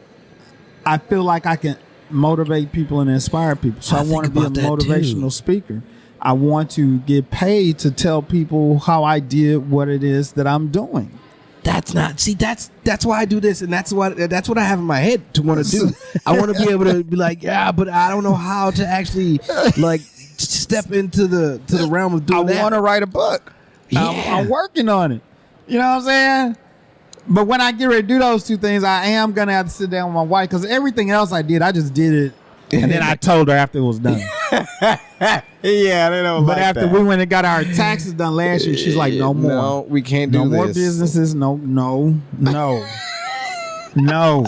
I feel like I can motivate people and inspire people. So I want to be a motivational speaker. I want to get paid to tell people how I did what it is that I'm doing. That's why I do this, and that's what I have in my head to want to do. I want to be able to be like, yeah, but I don't know how to actually like step into the realm of doing that. I want to write a book. Yeah. I'm working on it. You know what I'm saying? But when I get ready to do those two things, I am going to have to sit down with my wife, because everything else I just did it. And then I told her after it was done. Yeah, they don't. But after we went and got our taxes done last year, she's like, no more. No, we can't do no this. No more businesses. No.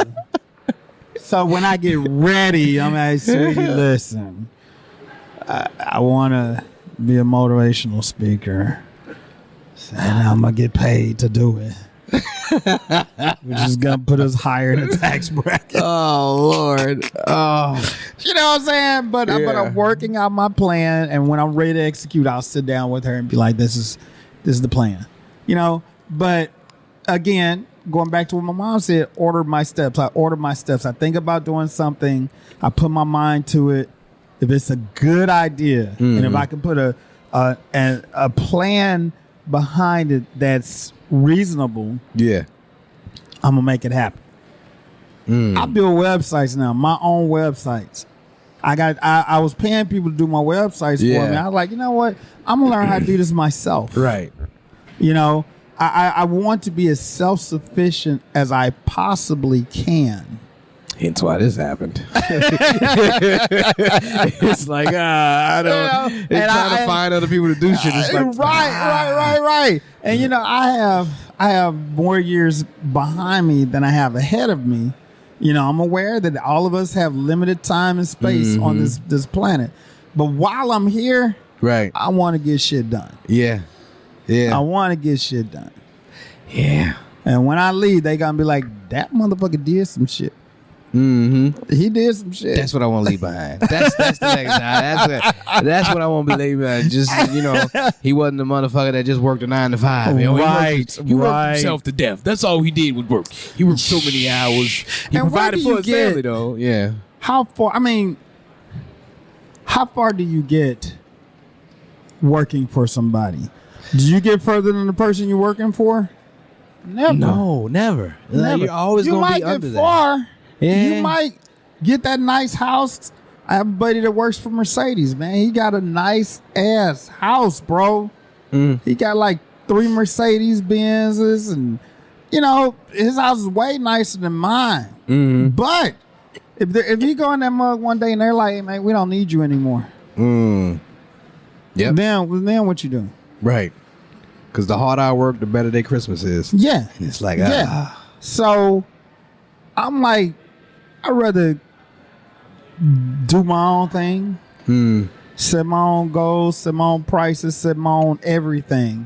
So when I get ready, I'm like, sweetie, listen, I want to be a motivational speaker. And I'm going to get paid to do it. Which is going to put us higher in the tax bracket. Oh, Lord. Oh. You know what I'm saying? But I'm working out my plan. And when I'm ready to execute, I'll sit down with her and be like, this is the plan. You know? But again, going back to what my mom said, order my steps. I order my steps. I think about doing something. I put my mind to it. If it's a good idea, and if I can put a plan behind it that's reasonable, I'm gonna make it happen. I build websites now, my own websites. I was paying people to do my websites for me. I was like, you know what? I'm gonna learn how to do this myself. Right. You know, I want to be as self-sufficient as I possibly can. Hence why this happened. It's like, I don't. It's trying to find other people to do shit. It's like, right. And you know, I have more years behind me than I have ahead of me. You know, I'm aware that all of us have limited time and space on this planet. But while I'm here, right, I want to get shit done. Yeah. I want to get shit done. Yeah. And when I leave, they gonna be like, that motherfucker did some shit. He did some shit. That's what I want to leave behind. That's the next time. That's what I want to be leaving behind. Just, you know, he wasn't the motherfucker that just worked a 9 to 5. You know, he worked himself to death. That's all he did was work. He worked so many hours. He provided for his family, though. Yeah. How far do you get working for somebody? Do you get further than the person you're working for? Never. No, never. Like, you're always going to be under that. Far. Yeah. You might get that nice house. I have a buddy that works for Mercedes, man. He got a nice ass house, bro. He got like 3 Mercedes Benzes, and you know, his house is way nicer than mine. But if you go in that mug one day and they're like, hey, man, we don't need you anymore. Yeah. Then what you doing? Right. Because the harder I work, the better their Christmas is. Yeah. And it's like, So I'm like, I'd rather do my own thing, set my own goals, set my own prices, set my own everything,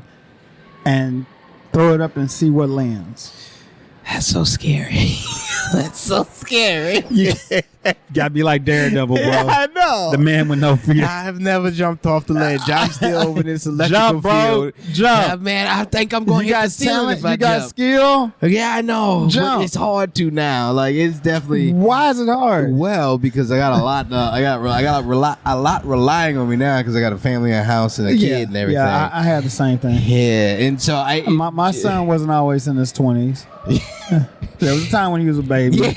and throw it up and see what lands. That's so scary. That's so scary. You gotta be like Daredevil, bro. Yeah, I know. The man with no fear. I've never jumped off the ledge. I'm still over this electrical jump, bro. field. Jump. Yeah, man, I think I'm going to hit the ceiling if I jump. You got skill? Yeah, I know. Jump. But it's hard to now. Like, it's definitely. Why is it hard? Well, because I got a lot. I got a lot relying on me now because I got a family, a house, and a kid and everything. Yeah, I had the same thing. Yeah, and so my son wasn't always in his 20s. There was a time when he was a baby.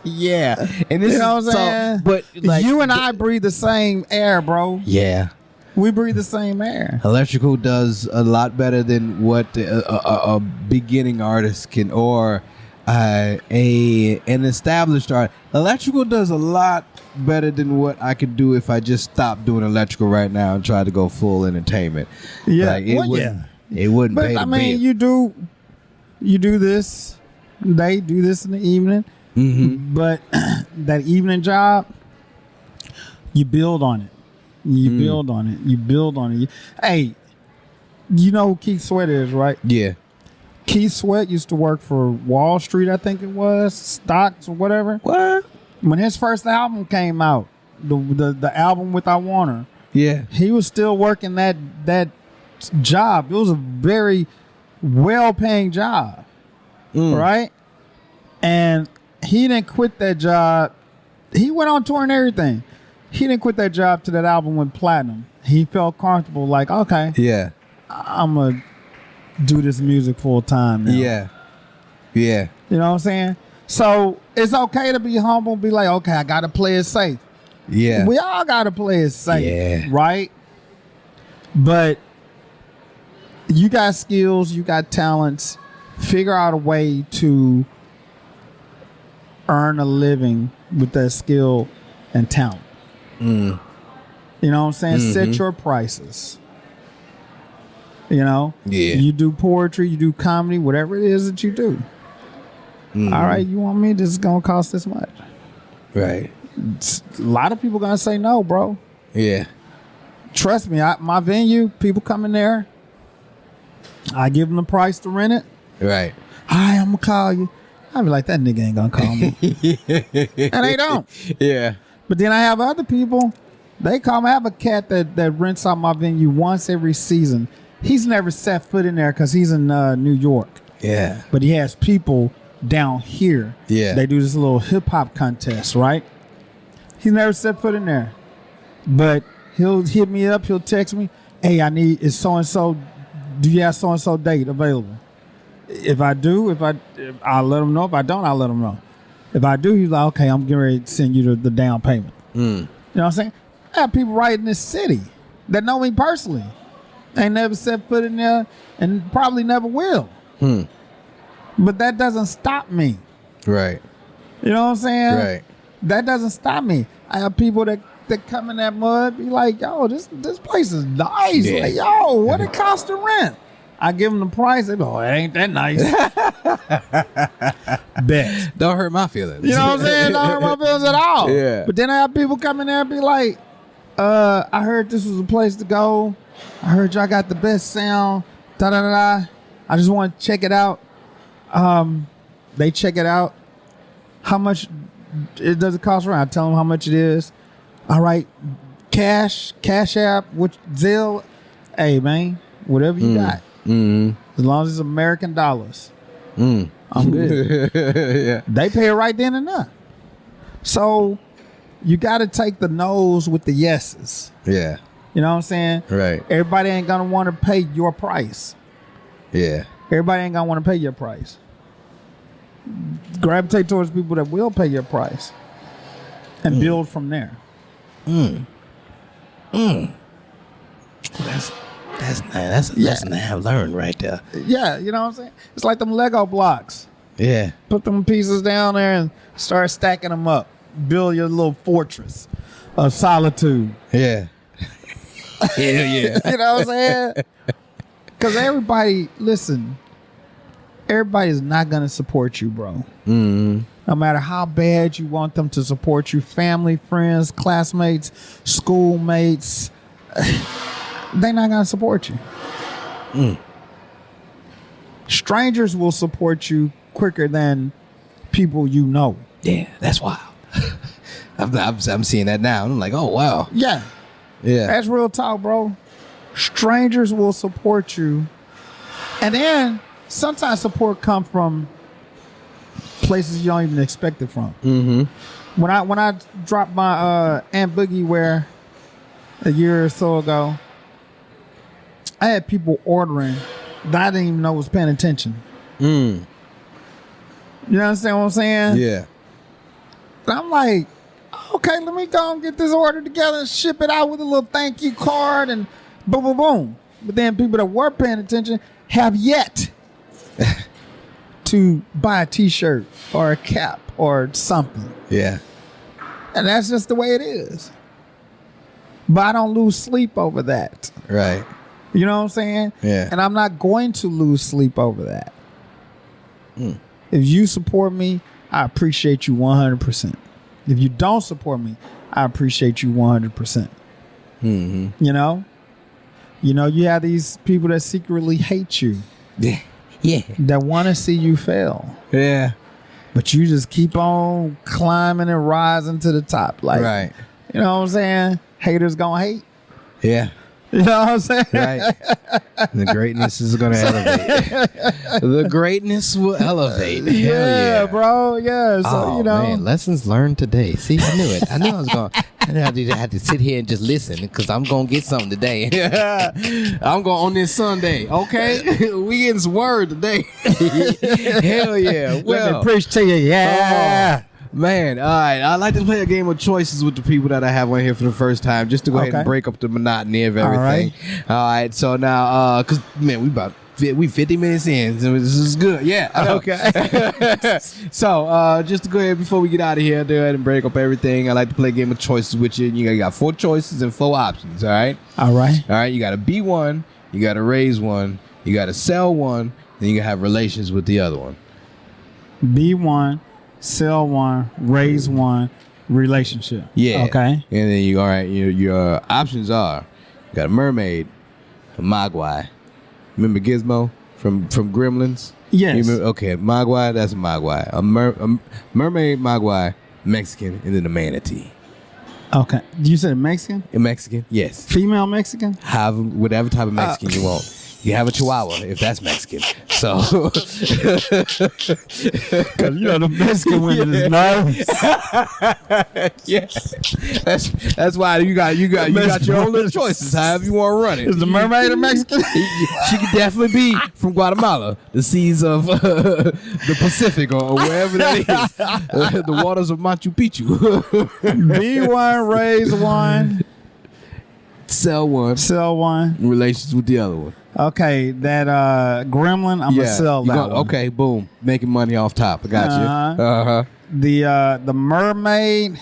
Yeah. And this, you know what I'm saying? But like, you and I breathe the same air, bro. Yeah. We breathe the same air. Electrical does a lot better than what a beginning artist can, or an established art. Electrical does a lot better than what I could do if I just stopped doing electrical right now and tried to go full entertainment. Yeah. Like, it wouldn't but pay the I mean, bill. you do this. They do this in the evening. But that evening job, you build on it. You build on it. Hey, you know who Keith Sweat is, right? Yeah. Keith Sweat used to work for Wall Street, I think it was, stocks or whatever. What? When his first album came out, the album with I Want Her. Yeah. He was still working that job. It was a very well-paying job, right? And he didn't quit that job. He went on tour and everything. He didn't quit that job till that album went platinum. He felt comfortable, like, okay, Yeah. I'm gonna do this music full time now. Yeah. Yeah. You know what I'm saying? So it's okay to be humble, be like, okay, I gotta play it safe. Yeah. We all gotta play it safe, Yeah. right? But you got skills, you got talents. Figure out a way to earn a living with that skill and talent. You know what I'm saying? Set your prices. You know? Yeah. You do poetry, you do comedy, whatever it is that you do. All right, you want me? This is gonna cost this much. Right. A lot of people gonna say no, bro. Yeah. Trust me, my venue, people come in there. I give them the price to rent it. Right. Hi, I'm gonna call you. I be like, that nigga ain't gonna call me, and they don't. Yeah. But then I have other people. They call me. I have a cat that rents out my venue once every season. He's never set foot in there because he's in New York. Yeah. But he has people down here. Yeah. They do this little hip hop contest, right? He's never set foot in there. But he'll hit me up, he'll text me, hey, is so and so, do you have so and so date available? If I do, I'll let him know. If I don't, I'll let him know. If I do, he's like, okay, I'm getting ready to send you the down payment. You know what I'm saying? I have people right in this city that know me personally. Ain't never set foot in there and probably never will. But that doesn't stop me. Right. You know what I'm saying? Right. That doesn't stop me. I have people that come in that mud, be like, yo, this place is nice. Yeah. Like, yo, what it cost to rent? I give them the price. They go, oh, it ain't that nice. Bet. Don't hurt my feelings. You know what I'm saying? Don't hurt my feelings at all. Yeah. But then I have people come in there and be like, I heard this was a place to go. I heard y'all got the best sound. Da da da da. I just want to check it out. They check it out. How much does it cost around? I tell them how much it is. All right, Cash App, which Zelle. Hey man, whatever you got. As long as it's American dollars, I'm good. Yeah. They pay it right then and there. So you got to take the no's with the yeses. Yeah. You know what I'm saying? Right. Everybody ain't gonna want to pay your price. Yeah. Everybody ain't gonna want to pay your price. Gravitate towards people that will pay your price and build from there. That's nice. That's a lesson to have learned right there. Yeah, you know what I'm saying? It's like them Lego blocks. Yeah. Put them pieces down there and start stacking them up. Build your little fortress of solitude. Yeah. Yeah. You know what I'm saying? Because everybody's not going to support you, bro. No matter how bad you want them to support you, family, friends, classmates, schoolmates, they're not going to support you. Strangers will support you quicker than people you know. Yeah, that's wild. I'm seeing that now. I'm like, oh, wow. Yeah. Yeah. That's real talk, bro. Strangers will support you. And then sometimes support come from places you don't even expect it from. When I dropped my Aunt Boogie Wear a year or so ago, I had people ordering that I didn't even know was paying attention. You understand what I'm saying? Yeah. And I'm like, okay, let me go and get this order together and ship it out with a little thank you card and boom, boom, boom. But then people that were paying attention have yet to buy a t-shirt or a cap or something. Yeah. And that's just the way it is. But I don't lose sleep over that. Right. You know what I'm saying? Yeah. And I'm not going to lose sleep over that. If you support me, I appreciate you 100%. If you don't support me, I appreciate you 100%. You know? You know, you have these people that secretly hate you. Yeah. Yeah. That want to see you fail. Yeah. But you just keep on climbing and rising to the top. Like, Right. You know what I'm saying? Haters gonna hate. Yeah. You know what I'm saying? Right. The greatness is going to elevate. The greatness will elevate. Hell yeah, bro. Yeah. So, oh, man. Lessons learned today. See, I knew it. I knew I was going to have to sit here and just listen because I'm going to get something today. I'm going on this Sunday. Okay. We getting some word today. Hell yeah. Let me preach to you. Yeah. Man, all right. I'd like to play a game of choices with the people that I have on here for the first time, just to go ahead and break up the monotony of everything. All right. So now, because, man, we 50 minutes in, so this is good. Yeah. I know. Okay. So, just to go ahead before we get out of here, go ahead and break up everything. I like to play a game of choices with you. You got 4 choices and 4 options. All right. All right. All right. You got to be one. You got to raise one. You got to sell one. Then you got to have relations with the other one. Be one. Sell one, raise one, relationship. Yeah. Okay. And then your options are you got a mermaid, a mogwai. Remember Gizmo from Gremlins? Yes. Okay, mogwai, that's a mogwai. A mermaid, mogwai, Mexican, and then a manatee. Okay. You said Mexican? A Mexican? Yes. Female Mexican? Have whatever type of Mexican you want. You have a Chihuahua if that's Mexican. So, because you know the Mexican women is nervous. Yeah, that's why you got your own little choices. However you want to run it. Is the mermaid a Mexican? She could definitely be from Guatemala, the seas of the Pacific or wherever that is, the waters of Machu Picchu. Be one, raise one, sell one, relations with the other one. Okay, that gremlin, I'm gonna sell that one. Okay, boom, making money off top. I got you. The mermaid,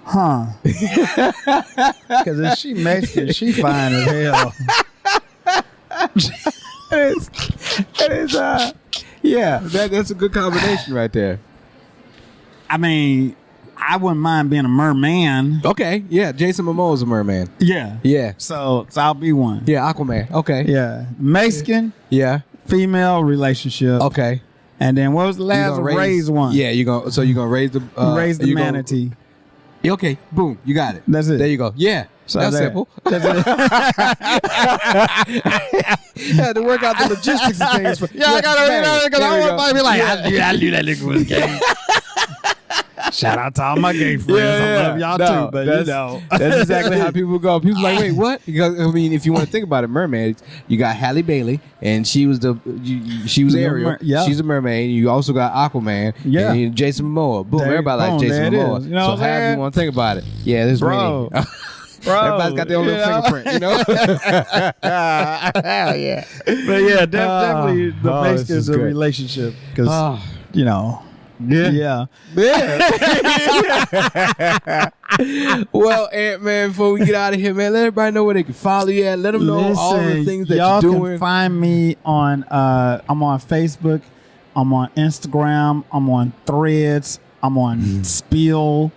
huh? Because if she Mexican, she fine as hell. It is. Yeah, that's a good combination right there. I mean, I wouldn't mind being a merman. Okay, yeah, Jason Momoa is a merman. Yeah. Yeah. So I'll be one. Yeah, Aquaman. Okay. Yeah. Mexican. Yeah. Female relationship. Okay. And then what was the last one? Raise one. Yeah, you're gonna raise the raise the manatee. Okay, boom, you got it. That's it. There you go. Yeah. So that's simple. That's it. Had to work out the logistics of things. I gotta because I want to be like, I knew that nigga was gay. Shout out to all my gay friends. I love y'all too, but that's exactly how people go. People like, wait, what? Because I mean, if you want to think about it, mermaids, you got Halle Bailey, and she was Ariel. She's a mermaid. You also got Aquaman. Yeah. And Jason Momoa. Boom, everybody like Jason Momoa. You know so however you want to think about it, yeah, there's bro. Bro, everybody's got their own little fingerprint, you know. Yeah, but yeah, definitely the Mexicans a relationship because you know. Yeah. Well, Ant-Man, before we get out of here, man, let everybody know where they can follow you at. Let them know all the things that y'all you're doing. Can find me on I'm on Facebook, I'm on Instagram, I'm on Threads, I'm on Spill,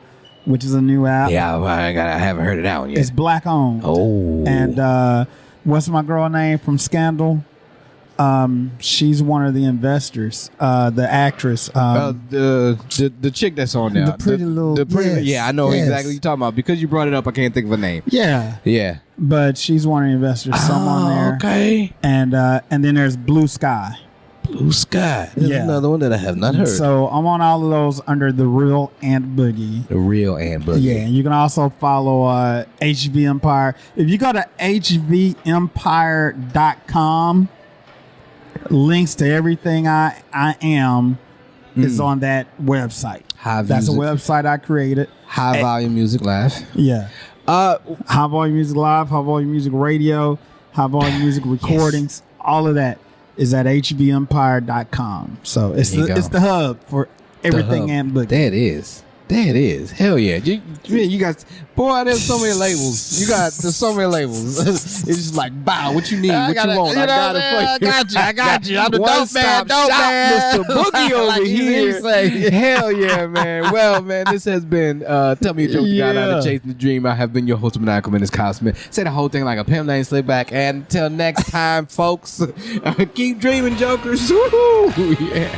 which is a new app. Yeah, I haven't heard of that one yet. It's black owned. Oh. And what's my girl name from Scandal? She's one of the investors, the actress. The chick that's on there. The pretty little. Yeah, I know exactly what you're talking about. Because you brought it up, I can't think of a name. Yeah. Yeah. But she's one of the investors. Someone there. Okay. And then there's Blue Sky. Blue Sky. There's another one that I have not heard. So I'm on all of those under The Real Ant Boogie. The Real Ant Boogie. Yeah. And you can also follow HV Empire. If you go to hvempire.com, links to everything I am is on that website. That's a website I created. High Volume Music Live. Yeah. High Volume Music Live, High Volume Music Radio, High Volume Music Recordings. All of that is at hvempire.com. So it's the hub for everything Ant Boogie. There it is. Hell yeah. You got, boy, there's so many labels. There's so many labels. It's just like, bow, what you need, what you want. I got it for you. I got you. I'm the dope man. Mr. Boogie over here. Hell yeah, man. Well, man, this has been Tell Me a Joke, the guy out of Chasing the Dream. I have been your host of Maniacal Menace, Kyle Smith. Say the whole thing like a pimp named Slickback. And until next time, folks, keep dreaming, jokers. Woo-hoo. Yeah.